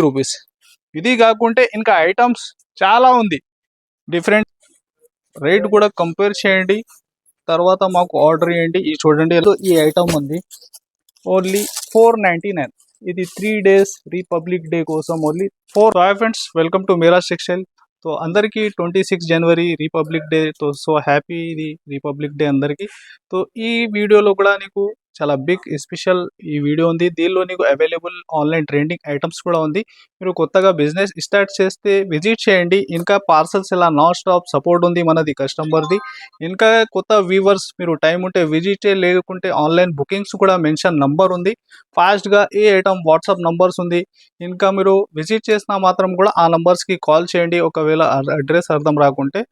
Rupees. ఇది కాకుంటే ఇంకా ఐటమ్స్ చాలా ఉంది. డిఫరెంట్ రేట్ కూడా కంపేర్ చేయండి, తర్వాత మాకు ఆర్డర్ చేయండి. ఈ చూడండి ఈ ఐటమ్ ఉంది ఓన్లీ 499. ఇది 3 days రిపబ్లిక్ డే కోసం only 4. Hi friends, welcome to Miraj textile. So అందరికీ 26 జనవరి రిపబ్లిక్ డే. సో హ్యాపీ ఇది రిపబ్లిక్ డే అందరికీ. సో ఈ వీడియోలో కూడా నీకు చాలా బిగ్ స్పెషల్ ఈ వీడియో ఉంది. దీనిలో నీకు అవైలబుల్ ఆన్లైన్ ట్రెండింగ్ ఐటమ్స్ కూడా ఉంది. మీరు కొత్తగా బిజినెస్ స్టార్ట్ చేస్తే విజిట్ చేయండి. ఇంకా పార్సల్స్ ఇలా నాన్ స్టాప్ సపోర్ట్ ఉంది మనది కస్టమర్ది. ఇంకా కొత్త వ్యూవర్స్ మీరు టైం ఉంటే విజిట్ లేకుంటే ఆన్లైన్ బుకింగ్స్ కూడా మెన్షన్ నంబర్ ఉంది. ఫాస్ట్గా ఏ ఐటమ్ వాట్సాప్ నంబర్స్ ఉంది. ఇంకా మీరు విజిట్ చేసినా మాత్రం కూడా ఆ నంబర్స్కి కాల్ చేయండి ఒకవేళ అడ్రస్ అర్థం రాకుంటే.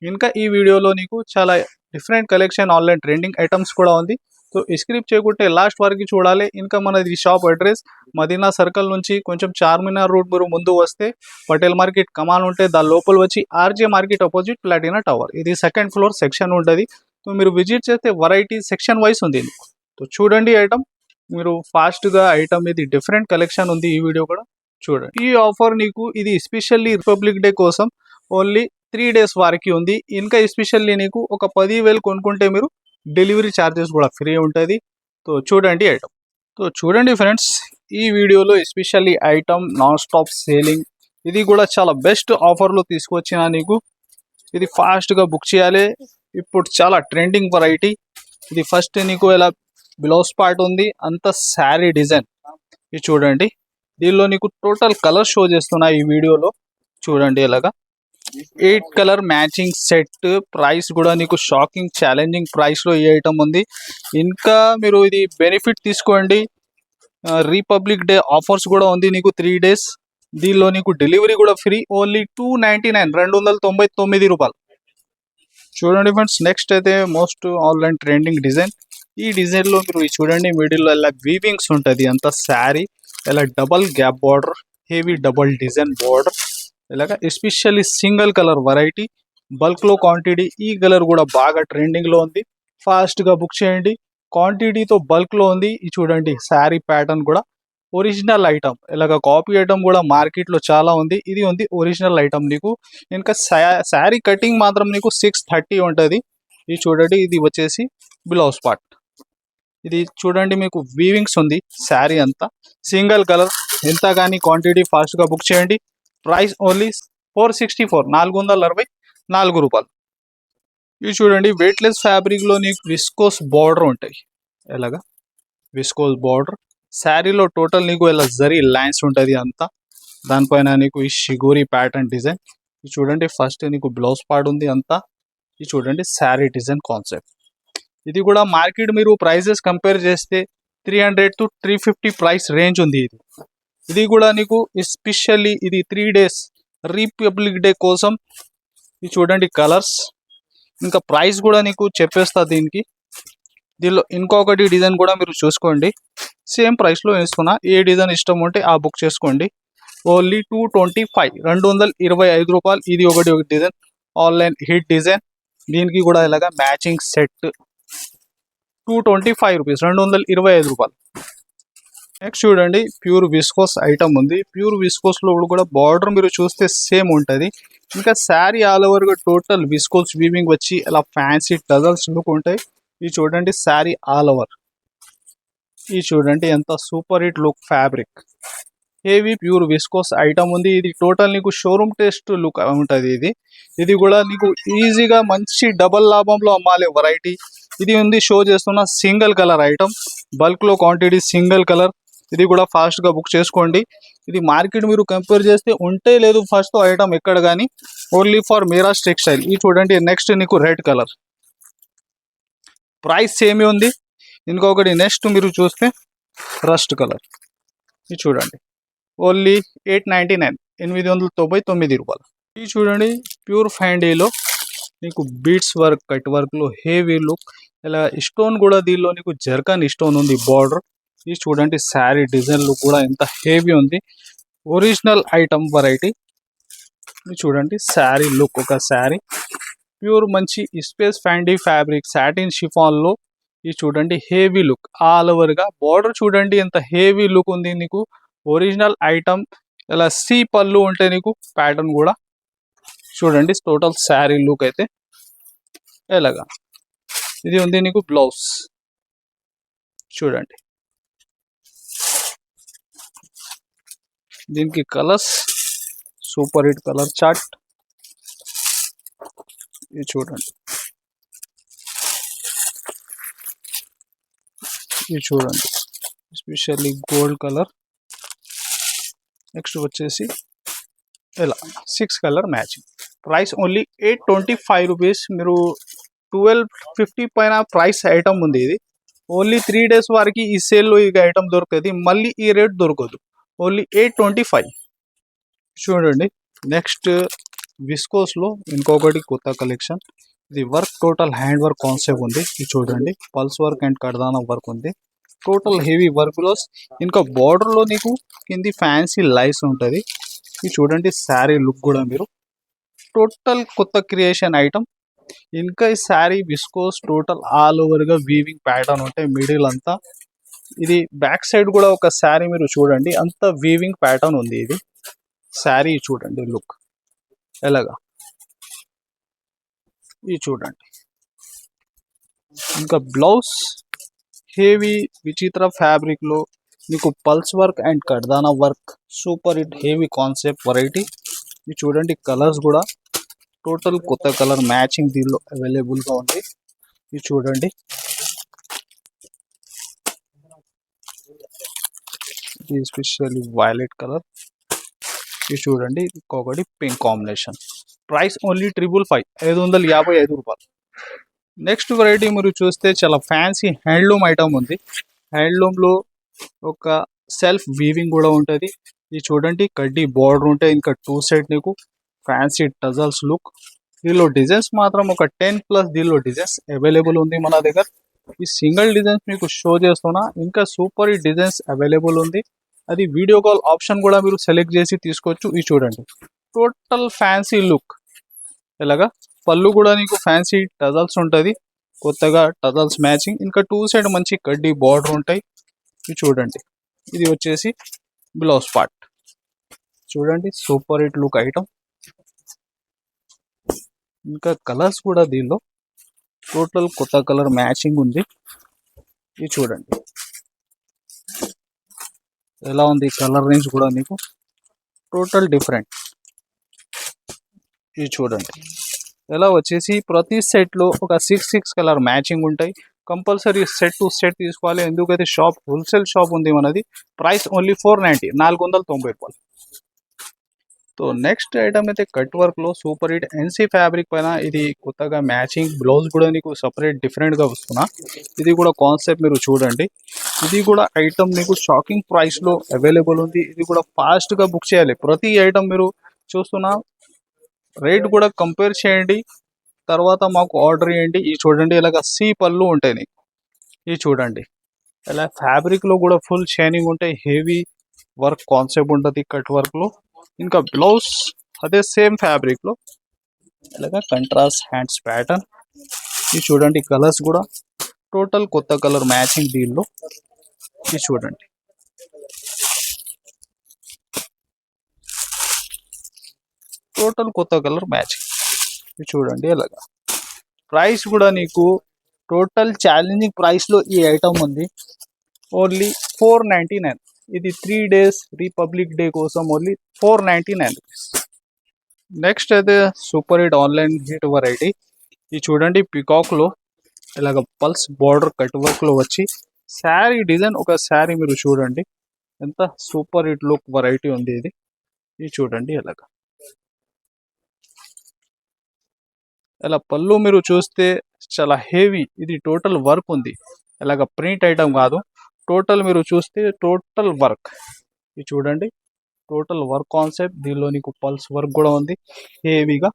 ఇంకా ఈ వీడియోలో నీకు చాలా different collection online trending items కూడా ఉంది. సో స్క్రిప్ట్ చేయకుంటే లాస్ట్ వరకు చూడాలి. ఇంకా మనది షాప్ అడ్రస్ మదీనా సర్కిల్ నుంచి కొంచెం చార్మినార్ రూట్ మీరు ముందు వస్తే పటేల్ మార్కెట్ కమాన్ ఉంటే దాని లోపల వచ్చి RJ market opposite Platina tower, ఇది సెకండ్ ఫ్లోర్ సెక్షన్ ఉంటుంది. సో మీరు విజిట్ చేస్తే వెరైటీ సెక్షన్ వైస్ ఉంది. సో చూడండి ఐటమ్, మీరు ఫాస్ట్గా ఐటమ్ ఇది డిఫరెంట్ కలెక్షన్ ఉంది. ఈ వీడియో కూడా చూడండి. ఈ ఆఫర్ నీకు ఇది ఎస్పెషల్లీ రిపబ్లిక్ డే కోసం ఓన్లీ 3 days వారికి ఉంది. ఇంకా ఎస్పెషల్లీ నీకు ఒక 10,000 కొనుక్కుంటే మీరు డెలివరీ ఛార్జెస్ కూడా ఫ్రీ ఉంటుంది. సో చూడండి ఐటమ్. సో చూడండి ఫ్రెండ్స్, ఈ వీడియోలో especially item non stop selling, ఇది కూడా చాలా బెస్ట్ ఆఫర్లో తీసుకొచ్చిన నీకు. ఇది ఫాస్ట్గా బుక్ చేయాలి. ఇప్పుడు చాలా ట్రెండింగ్ వెరైటీ. ఇది ఫస్ట్ నీకు ఇలా బ్లౌజ్ పార్ట్ ఉంది, అంత శారీ డిజైన్. ఇది చూడండి, దీనిలో నీకు టోటల్ కలర్ షో చేస్తున్నా ఈ వీడియోలో. చూడండి ఇలాగా 8 కలర్ మ్యాచింగ్ సెట్. ప్రైస్ కూడా నీకు షాకింగ్ ఛాలెంజింగ్ ప్రైస్లో ఈ ఐటమ్ ఉంది. ఇంకా మీరు ఇది బెనిఫిట్ తీసుకోండి. రిపబ్లిక్ డే ఆఫర్స్ కూడా ఉంది నీకు 3 days. దీనిలో నీకు డెలివరీ కూడా ఫ్రీ. ఓన్లీ 299, 299 రూపాయలు. చూడండి ఫ్రెండ్స్, నెక్స్ట్ అయితే మోస్ట్ ఆన్లైన్ ట్రెండింగ్ డిజైన్. ఈ డిజైన్లో మీరు చూడండి, మిడిల్లో ఇలా వీవింగ్స్ ఉంటుంది అంత శారీ. ఇలా double gap border, heavy double design border. ఇలాగా ఎస్పెషల్లీ సింగిల్ కలర్ వెరైటీ, బల్క్లో క్వాంటిటీ. ఈ కలర్ కూడా బాగా ట్రెండింగ్లో ఉంది. ఫాస్ట్గా బుక్ చేయండి. క్వాంటిటీతో బల్క్లో ఉంది. ఇది చూడండి, శారీ ప్యాటర్న్ కూడా ఒరిజినల్ ఐటమ్. ఇలాగ కాపీ ఐటమ్ కూడా మార్కెట్లో చాలా ఉంది. ఇది ఉంది ఒరిజినల్ ఐటమ్ నీకు. ఇంకా శారీ కటింగ్ మాత్రం నీకు 630 ఉంటుంది. ఇది చూడండి, ఇది వచ్చేసి బ్లౌజ్ పార్ట్. ఇది చూడండి, మీకు వీవింగ్స్ ఉంది శారీ అంతా. Single colour. ఎంత కానీ క్వాంటిటీ ఫాస్ట్గా బుక్ చేయండి. ప్రైస్ ఓన్లీ 464, 464 రూపాయలు. ఇవి చూడండి, వెయిట్లెస్ ఫ్యాబ్రిక్లో నీకు విస్కోస్ బార్డర్ ఉంటాయి. ఎలాగా విస్కోస్ బార్డర్ శారీలో టోటల్ నీకు ఇలా జరీ లైన్స్ ఉంటుంది అంతా. దానిపైన నీకు ఈ షిగోరి ప్యాటర్న్ డిజైన్. ఇది చూడండి, ఫస్ట్ నీకు బ్లౌజ్ పార్ట్ ఉంది అంతా. ఇది చూడండి శారీ డిజైన్ కాన్సెప్ట్. ఇది కూడా మార్కెట్ మీరు ప్రైజెస్ కంపేర్ చేస్తే 300 to 350 ప్రైస్ రేంజ్ ఉంది. ఇది కూడా నీకు ఎస్పెషల్లీ ఇది 3 days రిపబ్లిక్ డే కోసం. ఇది చూడండి కలర్స్, ఇంకా ప్రైస్ కూడా నీకు చెప్పేస్తా దీనికి. దీనిలో ఇంకొకటి డిజైన్ కూడా మీరు చూసుకోండి, సేమ్ ప్రైస్లో వేసుకున్నా. ఏ డిజైన్ ఇష్టం ఉంటే ఆ బుక్ చేసుకోండి. ఓన్లీ 225, 225 రూపాయలు. ఇది ఒకటి డిజైన్ ఆన్లైన్ హిట్ డిజైన్. దీనికి కూడా ఇలాగా మ్యాచింగ్ సెట్ 225 రూపీస్, 225 రూపాయలు. నెక్స్ట్ చూడండి, ప్యూర్ విస్కోస్ ఐటమ్ ఉంది. ప్యూర్ విస్కోస్లో కూడా బార్డర్ మీరు చూస్తే సేమ్ ఉంటుంది. ఇంకా శారీ ఆల్ ఓవర్గా టోటల్ విస్కోస్ వీవింగ్ వచ్చి ఇలా ఫ్యాన్సీ టజల్స్ లుక్ ఉంటాయి. ఇది చూడండి శారీ ఆల్ ఓవర్. ఇది చూడండి ఎంత super hit look fabric. Heavy pure viscose item ఉంది. ఇది టోటల్ నీకు షోరూమ్ టేస్ట్ లుక్ ఉంటుంది. ఇది కూడా నీకు ఈజీగా మంచి డబల్ లాభంలో అమ్మాలి వెరైటీ. ఇది ఉంది షో చేస్తున్న సింగిల్ కలర్ ఐటమ్, బల్క్లో క్వాంటిటీ సింగిల్ కలర్. ఇది కూడా ఫాస్ట్గా బుక్ చేసుకోండి. ఇది మార్కెట్ మీరు కంపేర్ చేస్తే ఉంటే లేదు ఫస్ట్ ఐటమ్ ఎక్కడ కానీ, ఓన్లీ ఫర్ మీరాజ్ టెక్స్టైల్. ఇది చూడండి, నెక్స్ట్ నీకు రెడ్ కలర్. ప్రైస్ సేమే ఉంది. ఇంకొకటి నెక్స్ట్ మీరు చూస్తే రస్ట్ కలర్. ఇది చూడండి, ఓన్లీ 899, 899 రూపాయలు. ఇది చూడండి, ప్యూర్ ఫ్యాండీలో నీకు బీట్స్ వర్క్, కట్ వర్క్లో హెవీ లుక్. ఇలా స్టోన్ కూడా దీనిలో నీకు జర్కాన్ స్టోన్ ఉంది బార్డర్. ఇది చూడండి శారీ డిజైన్ లుక్ కూడా ఎంత హెవీ ఉంది. Original item variety. ఇది చూడండి శారీ లుక్, ఒక శారీ ప్యూర్ మంచి స్పేస్ ఫ్యాండీ ఫ్యాబ్రిక్ సాటిన్ షిఫాన్లో. ఇది చూడండి హెవీ లుక్ ఆల్ ఓవర్గా. బార్డర్ చూడండి ఎంత హెవీ లుక్ ఉంది నీకు. Original item. ఇలా సి పళ్ళు ఉంటే నీకు ప్యాటర్న్ కూడా చూడండి. టోటల్ శారీ లుక్ అయితే ఎలాగా ఇది ఉంది. నీకు బ్లౌజ్ చూడండి. దీనికి colours super hit colour chart. ఇది చూడండి. ఇది చూడండి ఎస్పెషల్లీ గోల్డ్ కలర్. నెక్స్ట్ వచ్చేసి ఇలా 6 colour matching. Price only 825 rupees. మీరు 1250 పైన ప్రైస్ ఐటమ్ ఉంది. ఇది ఓన్లీ 3 డేస్ వరకు ఈ సేల్లో ఈ ఐటమ్ దొరుకుతుంది. మళ్ళీ ఈ రేట్ దొరకదు. ఓన్లీ 825 చూడండి. నెక్స్ట్ విస్కోస్లో ఇంకొకటి కొత్త కలెక్షన్. ఇది work total hand work concept ఉంది. ఇది చూడండి. పల్స్ వర్క్ అండ్ కడ్దానా వర్క్ ఉంది. టోటల్ హెవీ వర్క్లో ఇంకా బార్డర్లో నీకు కింది ఫ్యాన్సీ లైస్ ఉంటుంది. ఇది చూడండి. శారీ లుక్ కూడా మీరు టోటల్ కొత్త క్రియేషన్ ఐటమ్. ఇంకా ఈ శారీ విస్కోస్ టోటల్ ఆల్ ఓవర్గా వీవింగ్ ప్యాటర్న్ ఉంటాయి. మిడిల్ అంతా ఇది బ్యాక్ సైడ్ కూడా ఒక శారీ మీరు చూడండి. అంత వీవింగ్ ప్యాటర్న్ ఉంది. ఇది శారీ చూడండి లుక్ ఎలాగా. ఇది చూడండి. ఇంకా బ్లౌజ్ హెవీ విచిత్ర ఫ్యాబ్రిక్లో మీకు పల్స్ వర్క్ అండ్ కడ్దానా work super hit heavy concept variety. ఇది చూడండి. కలర్స్ కూడా టోటల్ కొత్త కలర్ మ్యాచింగ్ దీనిలో అవైలబుల్గా ఉంది. ఇది చూడండి. ఇది ఎస్పెషల్లీ వైలెట్ కలర్. ఇది చూడండి. ఇంకొకటి పింక్ కాంబినేషన్. ప్రైస్ ఓన్లీ 555 555 రూపాయలు. నెక్స్ట్ వెరైటీ మీరు చూస్తే చాలా ఫ్యాన్సీ హ్యాండ్లూమ్ ఐటమ్ ఉంది. హ్యాండ్లూమ్లో ఒక సెల్ఫ్ వీవింగ్ కూడా ఉంటుంది. ఇది చూడండి. కడ్డీ బార్డర్ ఉంటాయి. ఇంకా 2 సైడ్ నీకు ఫ్యాన్సీ టజల్స్ లుక్. దీనిలో డిజైన్స్ మాత్రం ఒక 10+ దీనిలో డిజైన్స్ అవైలబుల్ ఉంది మన దగ్గర. ఈ సింగిల్ డిజైన్స్ మీకు షో చేస్తున్నా. ఇంకా సూపర్ ఈ డిజైన్స్ అవైలబుల్ ఉంది. అది వీడియో కాల్ ఆప్షన్ కూడా మీరు సెలెక్ట్ చేసి తీసుకోవచ్చు. ఇది చూడండి. టోటల్ ఫ్యాన్సీ లుక్ ఎలాగా. పళ్ళు కూడా నీకు ఫ్యాన్సీ టజల్స్ ఉంటుంది. కొత్తగా టజల్స్ మ్యాచింగ్. ఇంకా 2 సైడ్ మంచి కడ్డీ బార్డర్ ఉంటాయి. ఇది చూడండి. ఇది వచ్చేసి బ్లౌజ్ పార్ట్ చూడండి. Super hit look item. ఇంకా కలర్స్ కూడా దీనిలో టోటల్ కొత్త కలర్ మ్యాచింగ్ ఉంది. ఇది చూడండి ఎలా ఉంది. కలర్ రేంజ్ కూడా నీకు టోటల్ డిఫరెంట్. ఇది చూడండి. ఎలా వచ్చేసి ప్రతి సెట్లో ఒక 6 కలర్ మ్యాచింగ్ ఉంటాయి. కంపల్సరీ సెట్ టు సెట్ తీసుకోవాలి. ఎందుకైతే షాప్ హోల్సేల్ షాప్ ఉంది మనది. ప్రైస్ ఓన్లీ 490 490 రూపాయలు. సో నెక్స్ట్ ఐటమ్ అయితే కట్ వర్క్లో సూపర్ హిట్ ఎన్సీ ఫ్యాబ్రిక్ పైన ఇది కొత్తగా మ్యాచింగ్ బ్లౌజ్ కూడా నీకు సపరేట్ డిఫరెంట్గా వస్తున్నా. ఇది కూడా కాన్సెప్ట్ మీరు చూడండి. ఇది కూడా ఐటమ్ నీకు షాకింగ్ ప్రైస్లో అవైలబుల్ ఉంది. ఇది కూడా ఫాస్ట్గా బుక్ చేయాలి. ప్రతి ఐటమ్ మీరు చూస్తున్నా రేట్ కూడా కంపేర్ చేయండి. తర్వాత మాకు ఆర్డర్ చేయండి. ఇది చూడండి. ఇలాగ సి పళ్ళు ఉంటాయి నీకు. ఇది చూడండి. ఇలా ఫ్యాబ్రిక్లో కూడా ఫుల్ షైనింగ్ ఉంటాయి. హెవీ వర్క్ కాన్సెప్ట్ ఉంటుంది కట్ వర్క్లో. ఇంకా బ్లౌజ్ అదే సేమ్ ఫ్యాబ్రిక్లో ఇలాగ కంట్రాస్ట్ హ్యాండ్స్ ప్యాటర్న్. ఇది చూడండి. కలర్స్ కూడా టోటల్ కొత్త కలర్ మ్యాచింగ్ దీనిలో. ఇది చూడండి. టోటల్ కొత్త కలర్ మ్యాచింగ్. ఇది చూడండి ఎలాగా. ప్రైస్ కూడా నీకు టోటల్ ఛాలెంజింగ్ ప్రైస్లో ఈ ఐటమ్ ఉంది. ఓన్లీ 499. ఇది 3 డేస్ రిపబ్లిక్ డే కోసం ఓన్లీ 499 రూపీస్. నెక్స్ట్ అయితే super hit online hit variety. ఇది చూడండి. పికాక్లో ఇలాగ పల్స్ బార్డర్ కట్ వర్క్లో వచ్చి శారీ డిజైన్ ఒక శారీ మీరు చూడండి. ఎంత సూపర్ హిట్ లుక్ వెరైటీ ఉంది ఇది. ఇది చూడండి ఎలాగ. ఇలా పళ్ళు మీరు చూస్తే చాలా హెవీ. ఇది టోటల్ వర్క్ ఉంది. ఇలాగ ప్రింట్ ఐటమ్ కాదు. టోటల్ మీరు చూస్తే టోటల్ వర్క్. ఇది చూడండి. Total work concept. దీనిలో నీకు పల్స్ వర్క్ కూడా ఉంది హెవీగా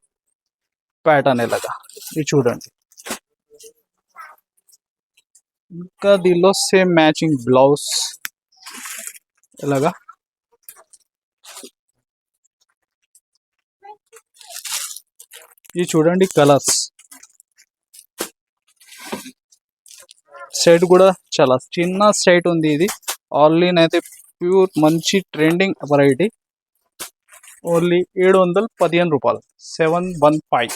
ప్యాటర్న్ ఇలాగా. ఇది చూడండి. ఇంకా దీనిలో సేమ్ మ్యాచింగ్ బ్లౌజ్ ఇలాగా. ఇది చూడండి. కలర్స్ సెట్ కూడా చాలా చిన్న సెట్ ఉంది. ఇది ఆన్లైన్ అయితే ప్యూర్ మంచి ట్రెండింగ్ వెరైటీ. ఓన్లీ 715 రూపాయలు, 715.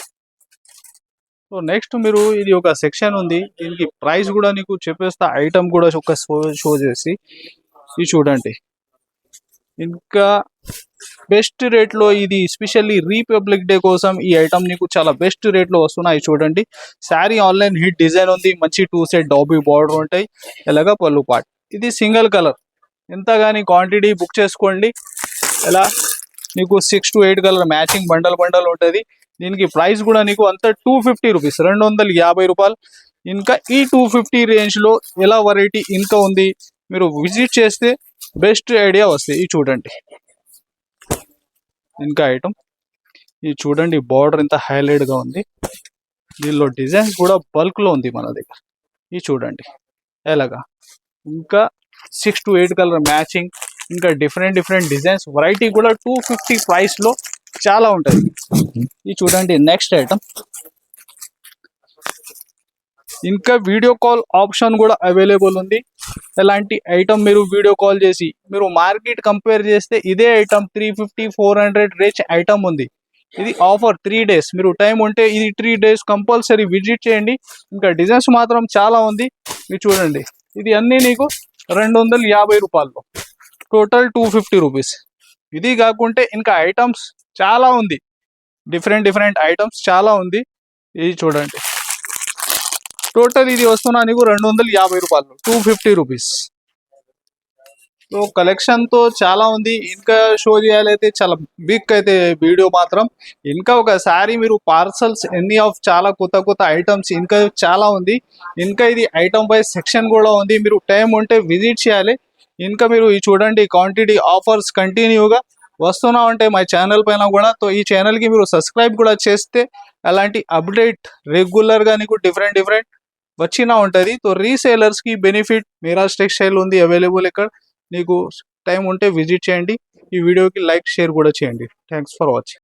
సో నెక్స్ట్ మీరు ఇది ఒక సెక్షన్ ఉంది, దీనికి ప్రైస్ కూడా నీకు చెప్పేస్తా, ఐటమ్ కూడా ఒక షో చేసి. ఇది చూడండి, ఇంకా బెస్ట్ రేట్లో ఇది స్పెషల్లీ రిపబ్లిక్ డే కోసం ఈ ఐటమ్ నీకు చాలా బెస్ట్ రేట్లో వస్తున్నాయి. చూడండి, శారీ ఆన్లైన్ హిట్ డిజైన్ ఉంది, మంచి 2 సెట్ డాబీ బార్డర్ ఉంటాయి, ఎలాగా పళ్ళు పాట్. ఇది సింగిల్ కలర్, ఎంత కానీ క్వాంటిటీ బుక్ చేసుకోండి. ఎలా నీకు 6 to 8 కలర్ మ్యాచింగ్ బండల్ ఉంటుంది. దీనికి ప్రైస్ కూడా నీకు అంత 250 రూపీస్, 250 రూపాయలు. ఇంకా ఈ 250 రేంజ్లో ఎలా వెరైటీ ఇంకా ఉంది, మీరు విజిట్ చేస్తే బెస్ట్ ఐడియా వస్తాయి. ఇది చూడండి, ఇంకా ఐటమ్ ఇది చూడండి, బార్డర్ ఇంత హైలైట్గా ఉంది, దీనిలో డిజైన్స్ కూడా బల్క్లో ఉంది మన దగ్గర. ఇది చూడండి ఎలాగా, ఇంకా 6 to 8 కలర్ మ్యాచింగ్, ఇంకా డిఫరెంట్ డిజైన్స్ వెరైటీ కూడా 250 ప్రైస్లో చాలా ఉంటుంది. ఇది చూడండి నెక్స్ట్ ఐటమ్. ఇంకా వీడియో కాల్ ఆప్షన్ కూడా అవైలబుల్ ఉంది. ఎలాంటి ఐటమ్ మీరు వీడియో కాల్ చేసి మీరు మార్కెట్ కంపేర్ చేస్తే ఇదే ఐటమ్ 350-400 రేంజ్ ఐటమ్ ఉంది. ఇది ఆఫర్ 3 days, మీరు టైం ఉంటే ఇది 3 days కంపల్సరీ విజిట్ చేయండి. ఇంకా డిజైన్స్ మాత్రం చాలా ఉంది. మీరు చూడండి, ఇది అన్నీ నీకు 250 రూపాయలు, టోటల్ 250 రూపీస్. ఇది కాకుంటే ఇంకా ఐటమ్స్ చాలా ఉంది, డిఫరెంట్ ఐటమ్స్ చాలా ఉంది. ఇది చూడండి, టోటల్ ఇది వస్తున్నా నీకు 250 రూపాయలు, 250 రూపీస్. సో కలెక్షన్తో చాలా ఉంది, ఇంకా షో చేయాలైతే చాలా బిగ్ అయితే వీడియో మాత్రం. ఇంకా ఒకసారి మీరు పార్సల్స్ ఎన్ని ఆఫ్ చాలా కొత్త ఐటమ్స్ ఇంకా చాలా ఉంది. ఇంకా ఇది ఐటమ్ వైజ్ సెక్షన్ కూడా ఉంది, మీరు టైం ఉంటే విజిట్ చేయాలి. ఇంకా మీరు ఈ చూడండి, క్వాంటిటీ ఆఫర్స్ కంటిన్యూగా వస్తున్నా ఉంటాయి మా ఛానల్ పైన కూడా. తో ఈ ఛానల్కి మీరు సబ్స్క్రైబ్ కూడా చేస్తే అలాంటి అప్డేట్ రెగ్యులర్గా నీకు డిఫరెంట్ వచ్చినా ఉంటుంది. తో రీసేలర్స్కి బెనిఫిట్ మీరాజ్ టెక్స్టైల్ ఉంది అవైలబుల్ ఇక్కడ. నీకు టైం ఉంటే విజిట్ చేయండి. ఈ వీడియోకి లైక్ షేర్ కూడా చేయండి. Thanks for watching.